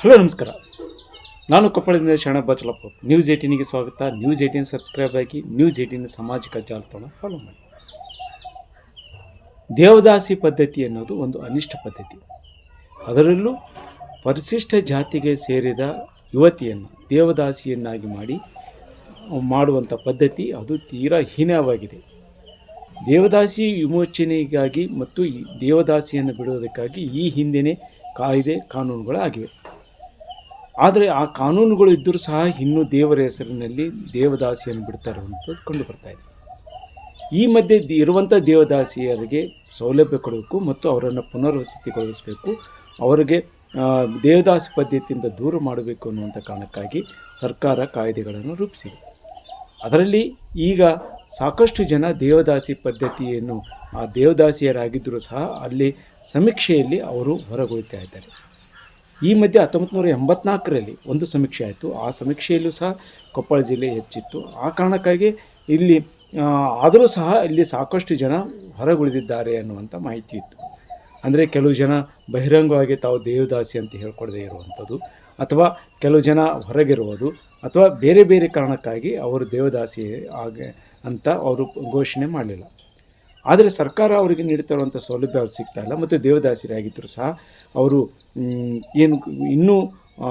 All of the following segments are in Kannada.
ಹಲೋ ನಮಸ್ಕಾರ. ನಾನು ಕೊಪ್ಪಳದಿಂದ ಶರಣಬಾಚಲಪ್ಪ. ನ್ಯೂಸ್ 18ಗೆ ಸ್ವಾಗತ. ನ್ಯೂಸ್ 18 ಸಬ್ಸ್ಕ್ರೈಬ್ ಆಗಿ ನ್ಯೂಸ್ 18 ಸಾಮಾಜಿಕ ಜಾಲತಾಣ ಫಾಲೋ ಮಾಡಿ. ದೇವದಾಸಿ ಪದ್ಧತಿ ಅನ್ನೋದು ಒಂದು ಅನಿಷ್ಟ ಪದ್ಧತಿ. ಅದರಲ್ಲೂ ಪರಿಶಿಷ್ಟ ಜಾತಿಗೆ ಸೇರಿದ ಯುವತಿಯನ್ನು ದೇವದಾಸಿಯನ್ನಾಗಿ ಮಾಡುವಂಥ ಪದ್ಧತಿ ಅದು ತೀರಾ ಹೀನವಾಗಿದೆ. ದೇವದಾಸಿ ವಿಮೋಚನೆಗಾಗಿ ಮತ್ತು ದೇವದಾಸಿಯನ್ನು ಬಿಡುವುದಕ್ಕಾಗಿ ಈ ಹಿಂದಿನ ಕಾನೂನುಗಳು ಆಗಿವೆ. ಆದರೆ ಆ ಕಾನೂನುಗಳು ಇದ್ದರೂ ಸಹ ಇನ್ನೂ ದೇವರ ಹೆಸರಿನಲ್ಲಿ ದೇವದಾಸಿಯನ್ನು ಬಿಡ್ತಾ ಇರುವಂಥದ್ದು ಕಂಡು ಬರ್ತಾ ಇದೆ. ಈ ಮಧ್ಯೆ ಇರುವಂಥ ದೇವದಾಸಿಯರಿಗೆ ಸೌಲಭ್ಯ ಕೊಡಬೇಕು ಮತ್ತು ಅವರನ್ನು ಪುನರ್ವಸತಿಗೊಳಿಸಬೇಕು, ಅವರಿಗೆ ದೇವದಾಸಿ ಪದ್ಧತಿಯಿಂದ ದೂರ ಮಾಡಬೇಕು ಅನ್ನುವಂಥ ಕಾರಣಕ್ಕಾಗಿ ಸರ್ಕಾರ ಕಾಯ್ದೆಗಳನ್ನು ರೂಪಿಸಿದೆ. ಅದರಲ್ಲಿ ಈಗ ಸಾಕಷ್ಟು ಜನ ದೇವದಾಸಿ ಪದ್ಧತಿಯನ್ನು ದೇವದಾಸಿಯರಾಗಿದ್ದರೂ ಸಹ ಅಲ್ಲಿ ಸಮೀಕ್ಷೆಯಲ್ಲಿ ಅವರು ಹೊರಗುಳಿತಾ ಇದ್ದಾರೆ. ಈ ಮಧ್ಯೆ 1984ರಲ್ಲಿ ಒಂದು ಸಮೀಕ್ಷೆ ಆಯಿತು. ಆ ಸಮೀಕ್ಷೆಯಲ್ಲೂ ಸಹ ಕೊಪ್ಪಳ ಜಿಲ್ಲೆ ಹೆಚ್ಚಿತ್ತು. ಆ ಕಾರಣಕ್ಕಾಗಿ ಇಲ್ಲಿ ಆದರೂ ಸಹ ಇಲ್ಲಿ ಸಾಕಷ್ಟು ಜನ ಹೊರಗುಳಿದಿದ್ದಾರೆ ಅನ್ನುವಂಥ ಮಾಹಿತಿ ಇತ್ತು. ಅಂದರೆ ಕೆಲವು ಜನ ಬಹಿರಂಗವಾಗಿ ತಾವು ದೇವದಾಸಿ ಅಂತ ಹೇಳ್ಕೊಡದೇ ಇರುವಂಥದ್ದು, ಅಥವಾ ಕೆಲವು ಜನ ಹೊರಗಿರುವುದು, ಅಥವಾ ಬೇರೆ ಬೇರೆ ಕಾರಣಕ್ಕಾಗಿ ಅವರು ದೇವದಾಸಿ ಅಂತ ಅವರು ಘೋಷಣೆ ಮಾಡಲಿಲ್ಲ. ಆದರೆ ಸರ್ಕಾರ ಅವರಿಗೆ ನೀಡ್ತಿರುವಂಥ ಸೌಲಭ್ಯ ಅವ್ರು ಸಿಗ್ತಾಯಿಲ್ಲ. ಮತ್ತು ದೇವದಾಸಿಯರಾಗಿದ್ದರೂ ಸಹ ಅವರು ಇನ್ನೂ ಆ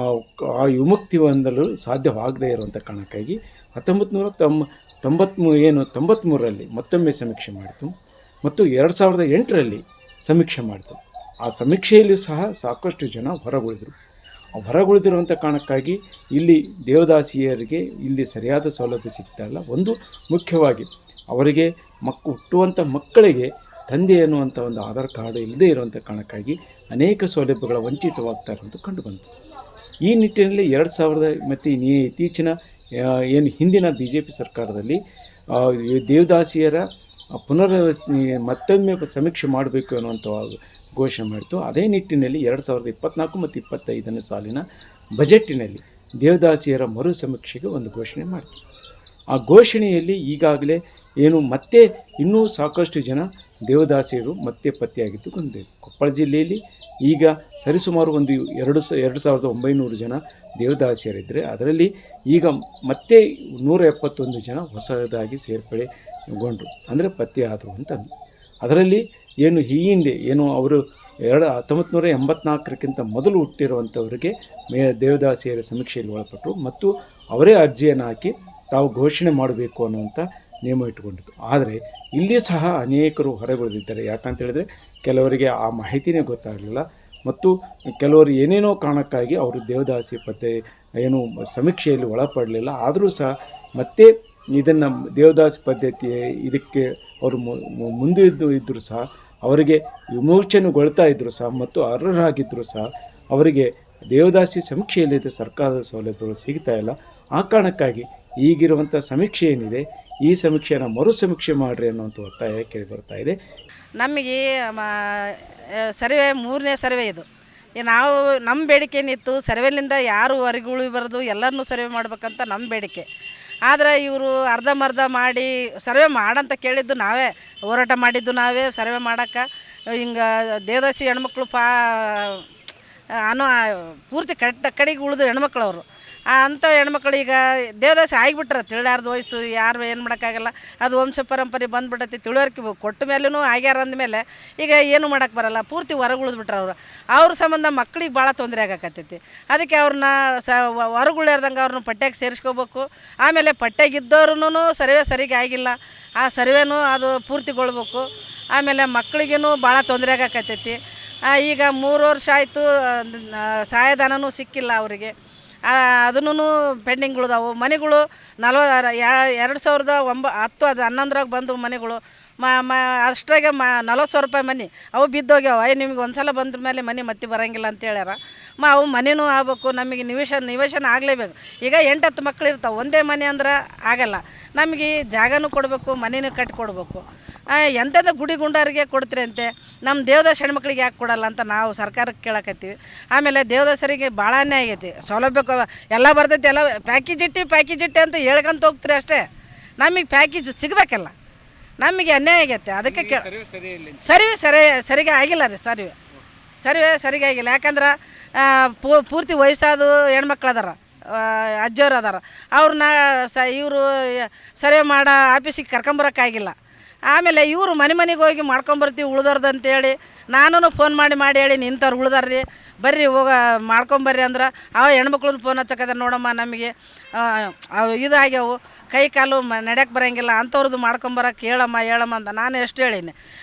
ವಿಮುಕ್ತಿ ಹೊಂದಲು ಸಾಧ್ಯವಾಗದೇ ಇರುವಂಥ ಕಾರಣಕ್ಕಾಗಿ 1993ರಲ್ಲಿ ಮತ್ತೊಮ್ಮೆ ಸಮೀಕ್ಷೆ ಮಾಡಿತು ಮತ್ತು 2008ರಲ್ಲಿ ಸಮೀಕ್ಷೆ ಮಾಡಿತು. ಆ ಸಮೀಕ್ಷೆಯಲ್ಲೂ ಸಹ ಸಾಕಷ್ಟು ಜನ ಹೊರಗುಳಿದಿರುವಂಥ ಕಾರಣಕ್ಕಾಗಿ ಇಲ್ಲಿ ದೇವದಾಸಿಯರಿಗೆ ಇಲ್ಲಿ ಸರಿಯಾದ ಸೌಲಭ್ಯ ಸಿಗ್ತಾಯಿಲ್ಲ. ಒಂದು ಮುಖ್ಯವಾಗಿ ಅವರಿಗೆ ಹುಟ್ಟುವಂಥ ಮಕ್ಕಳಿಗೆ ತಂದೆ ಅನ್ನುವಂಥ ಒಂದು ಆಧಾರ್ ಕಾರ್ಡ್ ಇಲ್ಲದೇ ಇರುವಂಥ ಕಾರಣಕ್ಕಾಗಿ ಅನೇಕ ಸೌಲಭ್ಯಗಳ ವಂಚಿತವಾಗ್ತಾ ಇರುವಂಥ ಕಂಡುಬಂತು. ಈ ನಿಟ್ಟಿನಲ್ಲಿ 2000 ಮತ್ತು ಇತ್ತೀಚಿನ ಹಿಂದಿನ BJP ಸರ್ಕಾರದಲ್ಲಿ ದೇವದಾಸಿಯರ ಮತ್ತೊಮ್ಮೆ ಸಮೀಕ್ಷೆ ಮಾಡಬೇಕು ಅನ್ನುವಂಥ ಘೋಷಣೆ ಮಾಡಿತು. ಅದೇ ನಿಟ್ಟಿನಲ್ಲಿ 2024 ಮತ್ತು 2025ನೇ ಸಾಲಿನ ಬಜೆಟ್ಟಿನಲ್ಲಿ ದೇವದಾಸಿಯರ ಮರು ಸಮೀಕ್ಷೆಗೆ ಒಂದು ಘೋಷಣೆ ಮಾಡಿತು. ಆ ಘೋಷಣೆಯಲ್ಲಿ ಈಗಾಗಲೇ ಮತ್ತೆ ಇನ್ನೂ ಸಾಕಷ್ಟು ಜನ ದೇವದಾಸಿಯರು ಮತ್ತೆ ಪತ್ತೆಯಾಗಿದ್ದು ಕೊಂದಿದೆ. ಕೊಪ್ಪಳ ಜಿಲ್ಲೆಯಲ್ಲಿ ಈಗ ಸರಿಸುಮಾರು ಒಂದು 2900 ಜನ ದೇವದಾಸಿಯರಿದ್ದರೆ ಅದರಲ್ಲಿ ಈಗ ಮತ್ತೆ 171 ಜನ ಹೊಸದಾಗಿ ಸೇರ್ಪಡೆಗೊಂಡರು, ಅಂದರೆ ಪತ್ತೆಯಾದರು ಅಂತ. ಅದರಲ್ಲಿ ಈ ಹಿಂದೆ ಅವರು 1984ಕ್ಕಿಂತ ಮೊದಲು ಹುಟ್ಟಿರುವಂಥವರಿಗೆ ದೇವದಾಸಿಯರ ಸಮೀಕ್ಷೆಯಲ್ಲಿ ಒಳಪಟ್ಟರು ಮತ್ತು ಅವರೇ ಅರ್ಜಿಯನ್ನು ಹಾಕಿ ತಾವು ಘೋಷಣೆ ಮಾಡಬೇಕು ಅನ್ನುವಂಥ ನಿಯಮ ಇಟ್ಟುಕೊಂಡಿತ್ತು. ಆದರೆ ಇಲ್ಲಿ ಸಹ ಅನೇಕರು ಹೊರಗುಳಿದಿದ್ದಾರೆ. ಯಾಕಂತ ಹೇಳಿದ್ರೆ ಕೆಲವರಿಗೆ ಆ ಮಾಹಿತಿನೇ ಗೊತ್ತಾಗಲಿಲ್ಲ ಮತ್ತು ಕೆಲವರು ಏನೇನೋ ಕಾರಣಕ್ಕಾಗಿ ಅವರು ದೇವದಾಸಿ ಸಮೀಕ್ಷೆಯಲ್ಲಿ ಒಳಪಡಲಿಲ್ಲ. ಆದರೂ ಸಹ ಮತ್ತೆ ಇದನ್ನು ದೇವದಾಸಿ ಪದ್ಧತಿ ಇದಕ್ಕೆ ಅವರು ಮುಂದಿದ್ದರೂ ಸಹ ಅವರಿಗೆ ವಿಮೋಚನೆಗೊಳ್ತಾ ಇದ್ದರೂ ಸಹ ಮತ್ತು ಅರ್ಹರಾಗಿದ್ದರೂ ಸಹ ಅವರಿಗೆ ದೇವದಾಸಿ ಸಮೀಕ್ಷೆಯಲ್ಲಿದ್ದ ಸರ್ಕಾರದ ಸೌಲಭ್ಯಗಳು ಸಿಗ್ತಾ ಇಲ್ಲ. ಆ ಕಾರಣಕ್ಕಾಗಿ ಈಗಿರುವಂಥ ಸಮೀಕ್ಷೆ ಏನಿದೆ ಈ ಸಮೀಕ್ಷೆಯನ್ನು ಮರು ಸಮೀಕ್ಷೆ ಮಾಡಿರಿ ಅನ್ನುವಂಥ ಒತ್ತಾಯ ಕೇಳಿ ಬರ್ತಾ ಇದೆ. ನಮಗೆ ಸರ್ವೆ 3ನೇ ಸರ್ವೆ ಇದು. ನಾವು ನಮ್ಮ ಬೇಡಿಕೆ ಏನಿತ್ತು, ಸರ್ವೆಲಿಂದ ಯಾರು ಹೊರಗುಳಿಬಾರ್ದು, ಎಲ್ಲರನ್ನೂ ಸರ್ವೆ ಮಾಡ್ಬೇಕಂತ ನಮ್ಮ ಬೇಡಿಕೆ. ಆದರೆ ಇವರು ಅರ್ಧಂಬರ್ಧ ಮಾಡಿ ಸರ್ವೆ ಮಾಡಂತ ಕೇಳಿದ್ದು ನಾವೇ, ಹೋರಾಟ ಮಾಡಿದ್ದು ನಾವೇ. ಸರ್ವೆ ಮಾಡೋಕ್ಕೆ ಹಿಂಗೆ ದೇವದಾಸಿ ಹೆಣ್ಮಕ್ಳು ಪೂರ್ತಿ ಕಡೆಗೆ ಉಳಿದು ಹೆಣ್ಮಕ್ಳು ಅವರು ಅಂಥ ಹೆಣ್ಮಕ್ಳು ಈಗ ದೇವದಾಸಿ ಆಗಿಬಿಟ್ರೆ ತಿಳಿಯಾರ್ದು ವಯಸ್ಸು ಯಾರು ಏನು ಮಾಡೋಕ್ಕಾಗಲ್ಲ. ಅದು ವಂಶ ಪರಂಪರೆ ಬಂದುಬಿಟ್ಟೈತಿ. ತಿಳುವಳಿಕೆ ಕೊಟ್ಟ ಮೇಲೂ ಆಗ್ಯಾರ ಅಂದಮೇಲೆ ಈಗ ಏನು ಮಾಡೋಕ್ಕೆ ಬರೋಲ್ಲ. ಪೂರ್ತಿ ಹೊರಗುಳಿದ್ಬಿಟ್ರೆ ಅವ್ರ ಸಂಬಂಧ ಮಕ್ಳಿಗೆ ಭಾಳ ತೊಂದರೆ ಆಗಾಕತ್ತೈತಿ. ಅದಕ್ಕೆ ಅವ್ರನ್ನ ಹೊರಗುಳಿಯಾರ್ದಂಗೆ ಅವ್ರನ್ನ ಪಟ್ಟ್ಯಾಗ ಸೇರಿಸ್ಕೋಬೇಕು. ಆಮೇಲೆ ಪಟ್ಟ್ಯಾಗಿದ್ದವ್ರೂ ಸರ್ವೆ ಸರಿಗೆ ಆಗಿಲ್ಲ, ಆ ಸರ್ವೆನೂ ಅದು ಪೂರ್ತಿಗೊಳ್ಬೇಕು. ಆಮೇಲೆ ಮಕ್ಕಳಿಗೂ ಭಾಳ ತೊಂದರೆ ಆಗಾಕತ್ತೈತಿ. ಈಗ 3 ವರ್ಷ ಆಯಿತು, ಸಹಾಯಧನನೂ ಸಿಕ್ಕಿಲ್ಲ ಅವರಿಗೆ. ಅದನ್ನು ಪೆಂಡಿಂಗ್ ಉಳಿದಾವು. ಮನೆಗಳು 2010 ಅದು 11ರಾಗ ಬಂದು ಮನೆಗಳು ಅಷ್ಟ್ರಾಗೆ 40,000 ರೂಪಾಯಿ ಮನೆ ಅವು ಬಿದ್ದೋಗ್ಯಾವ. ನಿಮಗೆ ಒಂದು ಸಲ ಬಂದ್ರ ಮೇಲೆ ಮನೆ ಮತ್ತೆ ಬರೋಂಗಿಲ್ಲ ಅಂತ ಹೇಳ್ಯಾರ. ಅವು ಮನೆಯೂ ಆಗ್ಬೇಕು, ನಮಗೆ ನಿವೇಶನ ಆಗಲೇಬೇಕು. ಈಗ 8-10 ಮಕ್ಳು ಇರ್ತಾವೆ, ಒಂದೇ ಮನೆ ಅಂದ್ರೆ ಆಗಲ್ಲ. ನಮಗೆ ಜಾಗನೂ ಕೊಡಬೇಕು, ಮನೆಯೂ ಕಟ್ಟಿಕೊಡ್ಬೇಕು. ಎಂಥದ್ದು ಗುಡಿ ಗುಂಡಾರಿಗೆ ಕೊಡ್ತೀರಿ ಅಂತೆ, ನಮ್ಮ ದೇವದಾಸಿ ಹೆಣ್ಮಕ್ಳಿಗೆ ಯಾಕೆ ಕೊಡಲ್ಲ ಅಂತ ನಾವು ಸರ್ಕಾರಕ್ಕೆ ಕೇಳಕತ್ತೀವಿ. ಆಮೇಲೆ ದೇವದಾಸರಿಗೆ ಭಾಳ ಅನ್ಯಾಯ ಆಗೈತಿ. ಸೌಲಭ್ಯ ಎಲ್ಲ ಬರ್ತೈತಿ, ಎಲ್ಲ ಪ್ಯಾಕೇಜ್ ಇಟ್ಟು ಅಂತ ಹೇಳ್ಕೊಂತ ಹೋಗ್ತೀರಿ ಅಷ್ಟೇ. ನಮಗೆ ಪ್ಯಾಕೇಜ್ ಸಿಗಬೇಕಲ್ಲ, ನಮಗೆ ಅನ್ಯಾಯ ಆಗೈತೆ. ಅದಕ್ಕೆ ಸರಿಗೆ ಆಗಿಲ್ಲ ರೀ. ಸರ್ವೆ ಸರಿಗೆ ಆಗಿಲ್ಲ. ಯಾಕಂದ್ರೆ ಪೂರ್ತಿ ವಯಸ್ಸಾದ ಹೆಣ್ಮಕ್ಳು ಅದಾರ, ಅಜ್ಜವ್ರು ಅದಾರ, ಅವ್ರನ್ನ ಇವರು ಸರ್ವೆ ಮಾಡೋ ಆಫೀಸಿಗೆ ಕರ್ಕೊಂಬರೋಕ್ಕಾಗಿಲ್ಲ. ಆಮೇಲೆ ಇವರು ಮನೆಗೆ ಹೋಗಿ ಮಾಡ್ಕೊಂಬರ್ತೀವಿ ಉಳ್ದವ್ರದ್ದು ಅಂತೇಳಿ ನಾನು ಫೋನ್ ಮಾಡಿ ಹೇಳಿ ನಿಂತವ್ರು ಉಳ್ದಾರ್ರಿ ಬರ್ರಿ ಮಾಡ್ಕೊಂಬರ್ರಿ ಅಂದ್ರೆ ಅವ ಹೆಣ್ಮಕ್ಳು ಫೋನ್ ಹಚ್ಚಕದ ನೋಡಮ್ಮ ನಮಗೆ ಇದಾಗ್ಯಾವು ಕೈ ಕಾಲು ನಡೆಯಕ್ಕೆ ಬರೋಂಗಿಲ್ಲ ಅಂಥವ್ರದ್ದು ಮಾಡ್ಕೊಂಬರಕ್ಕೆ ಹೇಳಮ್ಮ ಅಂತ ನಾನು ಎಷ್ಟು ಹೇಳೀನಿ.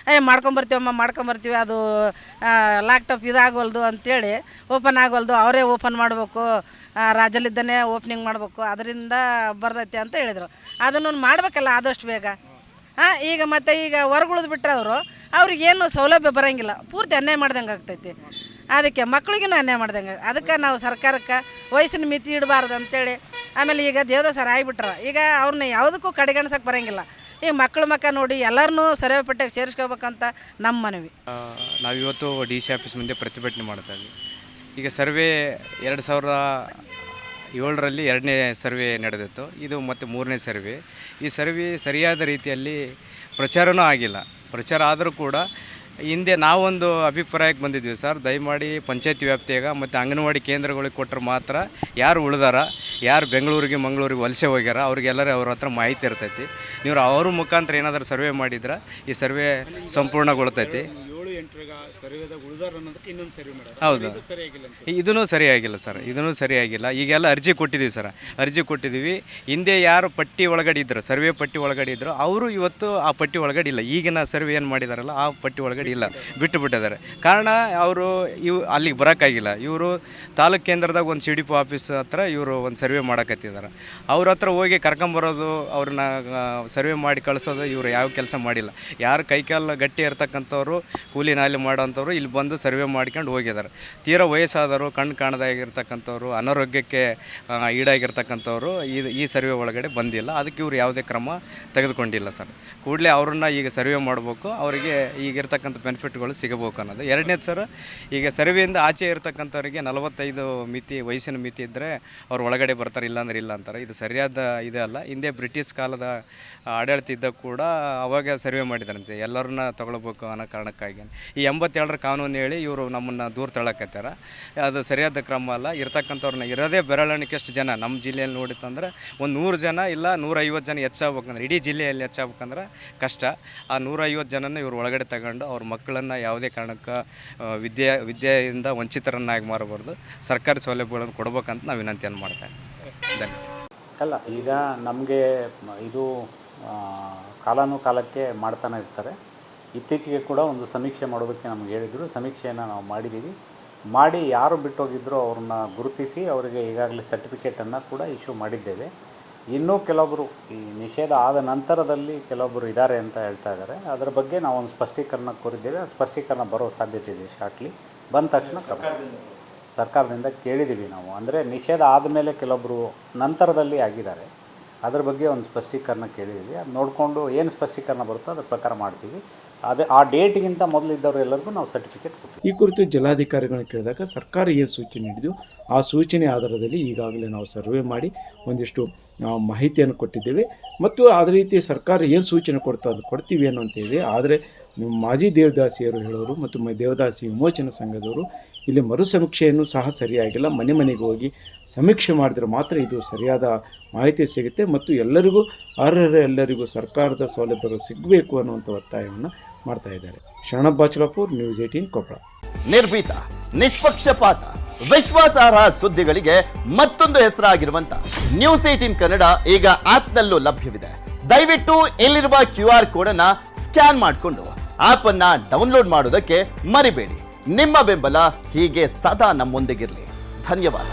ಮಾಡ್ಕೊಂಬರ್ತೀವಿ ಅದು ಲ್ಯಾಪ್ಟಾಪ್ ಇದಾಗವಲ್ದು ಅಂಥೇಳಿ ಓಪನ್ ಆಗವಲ್ದು, ಅವರೇ ಓಪನ್ ಮಾಡಬೇಕು, ರಾಜಲ್ಲಿದ್ದನೇ ಓಪನಿಂಗ್ ಮಾಡಬೇಕು, ಅದರಿಂದ ಬರ್ತೈತಿ ಅಂತ ಹೇಳಿದರು. ಅದನ್ನು ಮಾಡಬೇಕಲ್ಲ ಆದಷ್ಟು ಬೇಗ. ಈಗ ಹೊರಗುಳಿದು ಬಿಟ್ಟರೆ ಅವ್ರಿಗೇನು ಸೌಲಭ್ಯ ಬರೋಂಗಿಲ್ಲ, ಪೂರ್ತಿ ಅನ್ಯಾಯ ಮಾಡ್ದಂಗೆ ಆಗ್ತೈತಿ. ಅದಕ್ಕೆ ಮಕ್ಳಿಗೂ ಅನ್ಯಾಯ ಮಾಡ್ದಂಗೆ. ಅದಕ್ಕೆ ನಾವು ಸರ್ಕಾರಕ್ಕೆ ವಯಸ್ಸಿನ ಮಿತಿ ಇಡಬಾರ್ದು ಅಂತೇಳಿ. ಆಮೇಲೆ ಈಗ ದೇವದಾಸರು ಆಗಿಬಿಟ್ರೆ ಈಗ ಅವ್ರನ್ನ ಯಾವುದಕ್ಕೂ ಕಡೆಗಣಿಸೋಕೆ ಬರೋಂಗಿಲ್ಲ. ಈಗ ಮಕ್ಕ ನೋಡಿ ಎಲ್ಲರನ್ನೂ ಸರ್ವೆ ಪಟ್ಟಿಗೆ ಸೇರಿಸ್ಕೋಬೇಕಂತ ನಮ್ಮ ಮನವಿ. ನಾವಿವತ್ತು DC ಆಫೀಸ್ ಮುಂದೆ ಪ್ರತಿಭಟನೆ ಮಾಡ್ತಾ ಇದ್ವಿ. ಈಗ ಸರ್ವೆ 2007ರಲ್ಲಿ 2ನೇ ಸರ್ವೆ ನಡೆದಿತ್ತು, ಇದು ಮತ್ತು 3ನೇ ಸರ್ವೆ. ಈ ಸರ್ವೆ ಸರಿಯಾದ ರೀತಿಯಲ್ಲಿ ಪ್ರಚಾರನೂ ಆಗಿಲ್ಲ. ಪ್ರಚಾರ ಆದರೂ ಕೂಡ ಹಿಂದೆ ನಾವೊಂದು ಅಭಿಪ್ರಾಯಕ್ಕೆ ಬಂದಿದ್ವಿ ಸರ್, ದಯಮಾಡಿ ಪಂಚಾಯತಿ ವ್ಯಾಪ್ತಿಯಾಗ ಮತ್ತು ಅಂಗನವಾಡಿ ಕೇಂದ್ರಗಳಿಗೆ ಕೊಟ್ಟರೆ ಮಾತ್ರ ಯಾರು ಉಳಿದಾರ, ಯಾರು ಬೆಂಗಳೂರಿಗೆ ಮಂಗಳೂರಿಗೆ ವಲಸೆ ಹೋಗ್ಯಾರ ಅವ್ರಿಗೆಲ್ಲರೂ ಅವ್ರ ಹತ್ರ ಮಾಹಿತಿ ಇರ್ತೈತಿ. ನೀವು ಅವ್ರ ಮುಖಾಂತರ ಏನಾದರೂ ಸರ್ವೆ ಮಾಡಿದ್ರೆ ಈ ಸರ್ವೆ ಸಂಪೂರ್ಣಗೊಳ್ತೈತಿ. ಹೌದು, ಇದೂ ಸರಿಯಾಗಿಲ್ಲ ಸರ್, ಇದೂ ಸರಿಯಾಗಿಲ್ಲ. ಈಗೆಲ್ಲ ಅರ್ಜಿ ಕೊಟ್ಟಿದ್ದೀವಿ ಸರ್, ಅರ್ಜಿ ಕೊಟ್ಟಿದ್ದೀವಿ. ಹಿಂದೆ ಯಾರು ಪಟ್ಟಿ ಒಳಗಡೆ ಇದ್ದರು, ಸರ್ವೆ ಪಟ್ಟಿ ಒಳಗಡೆ ಇದ್ದರು, ಅವರು ಇವತ್ತು ಆ ಪಟ್ಟಿ ಒಳಗಡೆ ಇಲ್ಲ. ಈಗಿನ ಸರ್ವೆ ಏನು ಮಾಡಿದಾರಲ್ಲ ಆ ಪಟ್ಟಿ ಒಳಗಡೆ ಇಲ್ಲ, ಬಿಟ್ಟಿದ್ದಾರೆ. ಕಾರಣ ಅವರು ಅಲ್ಲಿಗೆ ಬರೋಕ್ಕಾಗಿಲ್ಲ. ಇವರು ತಾಲೂಕು ಕೇಂದ್ರದಾಗ ಒಂದು CDP ಆಫೀಸ್ ಹತ್ರ ಇವರು ಒಂದು ಸರ್ವೆ ಮಾಡೋಕತ್ತಿದ್ದಾರೆ. ಅವ್ರ ಹತ್ರ ಹೋಗಿ ಕರ್ಕೊಂಬರೋದು, ಅವ್ರನ್ನ ಸರ್ವೆ ಮಾಡಿ ಕಳಿಸೋದು, ಇವರು ಯಾವ ಕೆಲಸ ಮಾಡಿಲ್ಲ. ಯಾರು ಕೈಕಾಲು ಗಟ್ಟಿ ಇರ್ತಕ್ಕಂಥವ್ರು, ಕೂಲಿ ನಾಲಿ ಮಾಡೋವಂಥವ್ರು ಇಲ್ಲಿ ಬಂದು ಸರ್ವೆ ಮಾಡ್ಕೊಂಡು ಹೋಗಿದ್ದಾರೆ. ತೀರಾ ವಯಸ್ಸಾದವರು, ಕಣ್ಣು ಕಾಣದಾಗಿರ್ತಕ್ಕಂಥವ್ರು, ಅನಾರೋಗ್ಯಕ್ಕೆ ಈಡಾಗಿರ್ತಕ್ಕಂಥವ್ರು ಈ ಸರ್ವೆ ಒಳಗಡೆ ಬಂದಿಲ್ಲ. ಅದಕ್ಕೆ ಇವರು ಯಾವುದೇ ಕ್ರಮ ತೆಗೆದುಕೊಂಡಿಲ್ಲ ಸರ್. ಕೂಡಲೇ ಅವ್ರನ್ನ ಈಗ ಸರ್ವೆ ಮಾಡಬೇಕು, ಅವರಿಗೆ ಈಗಿರ್ತಕ್ಕಂಥ ಬೆನಿಫಿಟ್ಗಳು ಸಿಗಬೇಕು ಅನ್ನೋದು. ಎರಡನೇದು ಸರ್, ಈಗ ಸರ್ವೆಯಿಂದ ಆಚೆ ಇರ್ತಕ್ಕಂಥವ್ರಿಗೆ 45 ವಯಸ್ಸಿನ ಮಿತಿ ಇದ್ದರೆ ಅವ್ರು ಒಳಗಡೆ ಬರ್ತಾರೆ, ಇಲ್ಲಾಂದ್ರೆ ಇಲ್ಲ ಅಂತಾರೆ. ಇದು ಸರಿಯಾದ ಇದೆ ಅಲ್ಲ. ಹಿಂದೆ ಬ್ರಿಟಿಷ್ ಕಾಲದ ಆಡಳಿತ ಇದ್ದಾಗ ಕೂಡ ಅವಾಗ ಸರ್ವೆ ಮಾಡಿದ್ದಾರೆ, ಎಲ್ಲರನ್ನ ತೊಗೊಳ್ಬೇಕು ಅನ್ನೋ ಕಾರಣಕ್ಕಾಗಿ. ಈ 87ರ ಕಾನೂನು ಹೇಳಿ ಇವರು ನಮ್ಮನ್ನು ದೂರ ತಳ್ಳಕತ್ತಾರ. ಅದು ಸರಿಯಾದ ಕ್ರಮ ಅಲ್ಲ. ಇರ್ತಕ್ಕಂಥವ್ರನ್ನ ಇರೋದೇ ಬೆರಳಿಕೆಷ್ಟು ಜನ ನಮ್ಮ ಜಿಲ್ಲೆಯಲ್ಲಿ ನೋಡಿತ್ತಂದ್ರೆ ಒಂದು 100 ಜನ ಇಲ್ಲ 150 ಜನ ಹೆಚ್ಚಾಗ್ಬೇಕಂದ್ರೆ, ಇಡೀ ಜಿಲ್ಲೆಯಲ್ಲಿ ಹೆಚ್ಚಾಗ್ಬೇಕಂದ್ರೆ ಕಷ್ಟ. ಆ 150 ಜನನ ಇವರು ಒಳಗಡೆ ತಗೊಂಡು ಅವ್ರ ಮಕ್ಕಳನ್ನು ಯಾವುದೇ ಕಾರಣಕ್ಕೆ ವಿದ್ಯೆಯಿಂದ ವಂಚಿತರನ್ನಾಗಿ ಮಾರಬಾರ್ದು. ಸರ್ಕಾರಿ ಸೌಲಭ್ಯಗಳನ್ನು ಕೊಡ್ಬೇಕಂತ ನಾವು ವಿನಂತಿಯನ್ನು ಮಾಡ್ತೇವೆ. ಧನ್ಯವಾದ. ಅಲ್ಲ, ಈಗ ನಮಗೆ ಇದು ಕಾಲಾನುಕಾಲಕ್ಕೆ ಮಾಡ್ತಾನೆ ಇರ್ತಾರೆ. ಇತ್ತೀಚೆಗೆ ಕೂಡ ಒಂದು ಸಮೀಕ್ಷೆ ಮಾಡೋದಕ್ಕೆ ನಮ್ಗೆ ಹೇಳಿದರು. ಸಮೀಕ್ಷೆಯನ್ನು ನಾವು ಮಾಡಿದ್ದೀವಿ. ಮಾಡಿ ಯಾರು ಬಿಟ್ಟೋಗಿದ್ರೋ ಅವ್ರನ್ನ ಗುರುತಿಸಿ ಅವರಿಗೆ ಈಗಾಗಲೇ ಸರ್ಟಿಫಿಕೇಟನ್ನು ಕೂಡ ಇಶ್ಯೂ ಮಾಡಿದ್ದೇವೆ. ಇನ್ನೂ ಕೆಲವೊಬ್ಬರು ಈ ನಿಷೇಧ ಆದ ನಂತರದಲ್ಲಿ ಕೆಲವೊಬ್ಬರು ಇದ್ದಾರೆ ಅಂತ ಹೇಳ್ತಾ ಇದ್ದಾರೆ. ಅದರ ಬಗ್ಗೆ ನಾವು ಒಂದು ಸ್ಪಷ್ಟೀಕರಣ ಕೋರಿದ್ದೇವೆ. ಆ ಸ್ಪಷ್ಟೀಕರಣ ಬರೋ ಸಾಧ್ಯತೆ ಇದೆ ಶಾರ್ಟ್ಲಿ. ಬಂದ ತಕ್ಷಣ ಸರ್ಕಾರದಿಂದ ಕೇಳಿದ್ದೀವಿ ನಾವು. ಅಂದರೆ ನಿಷೇಧ ಆದಮೇಲೆ ಕೆಲವೊಬ್ಬರು ನಂತರದಲ್ಲಿ ಆಗಿದ್ದಾರೆ, ಅದ್ರ ಬಗ್ಗೆ ಒಂದು ಸ್ಪಷ್ಟೀಕರಣ ಕೇಳಿದ್ದೀವಿ. ಅದು ನೋಡಿಕೊಂಡು ಏನು ಸ್ಪಷ್ಟೀಕರಣ ಬರುತ್ತೋ ಅದ್ರ ಪ್ರಕಾರ ಮಾಡ್ತೀವಿ. ಅದೇ ಆ ಡೇಟ್ಗಿಂತ ಮೊದಲಿದ್ದವರು ಎಲ್ಲರಿಗೂ ನಾವು ಸರ್ಟಿಫಿಕೇಟ್ ಕೊಡ್ತೀವಿ. ಈ ಕುರಿತು ಜಿಲ್ಲಾಧಿಕಾರಿಗಳನ್ನ ಕೇಳಿದಾಗ ಸರ್ಕಾರ ಏನು ಸೂಚನೆ ನೀಡಿದ್ದು ಆ ಸೂಚನೆ ಆಧಾರದಲ್ಲಿ ಈಗಾಗಲೇ ನಾವು ಸರ್ವೆ ಮಾಡಿ ಒಂದಿಷ್ಟು ಮಾಹಿತಿಯನ್ನು ಕೊಟ್ಟಿದ್ದೇವೆ. ಮತ್ತು ಅದೇ ರೀತಿ ಸರ್ಕಾರ ಏನು ಸೂಚನೆ ಕೊಡ್ತೋ ಅದು ಕೊಡ್ತೀವಿ ಅನ್ನೋಂತಿದೆ. ಆದರೆ ಮಾಜಿ ದೇವದಾಸಿಯರು ಹೇಳೋರು ಮತ್ತು ದೇವದಾಸಿ ವಿಮೋಚನಾ ಸಂಘದವರು ಇಲ್ಲಿ ಮರು ಸಮೀಕ್ಷೆಯನ್ನು ಸಹ ಸರಿಯಾಗಿಲ್ಲ. ಮನೆಗೆ ಹೋಗಿ ಸಮೀಕ್ಷೆ ಮಾಡಿದ್ರೆ ಮಾತ್ರ ಇದು ಸರಿಯಾದ ಮಾಹಿತಿ ಸಿಗುತ್ತೆ ಮತ್ತು ಎಲ್ಲರಿಗೂ ಎಲ್ಲರಿಗೂ ಸರ್ಕಾರದ ಸೌಲಭ್ಯಗಳು ಸಿಗಬೇಕು ಅನ್ನುವಂಥ ಒತ್ತಾಯವನ್ನು ಮಾಡ್ತಾ ಇದ್ದಾರೆ. ಶರಣಪ್ಪ ಬಾಚಲಾಪುರ್, ನ್ಯೂಸ್ 18 ಕೊಪ್ಪಳ. ನಿರ್ಭೀತ, ನಿಷ್ಪಕ್ಷಪಾತ, ವಿಶ್ವಾಸಾರ್ಹ ಸುದ್ದಿಗಳಿಗೆ ಮತ್ತೊಂದು ಹೆಸರಾಗಿರುವಂತ ನ್ಯೂಸ್ 18 ಕನ್ನಡ ಈಗ ಆಪ್ನಲ್ಲೂ ಲಭ್ಯವಿದೆ. ದಯವಿಟ್ಟು ಇಲ್ಲಿರುವ QR ಕೋಡ್ ಅನ್ನ ಸ್ಕ್ಯಾನ್ ಮಾಡಿಕೊಂಡು ಆಪ್ ಅನ್ನ ಡೌನ್ಲೋಡ್ ಮಾಡೋದಕ್ಕೆ ಮರಿಬೇಡಿ. ನಿಮ್ಮ ಬೆಂಬಲ ಹೀಗೆ ಸದಾ ನಮ್ಮೊಂದಿಗಿರಲಿ. ಧನ್ಯವಾದ.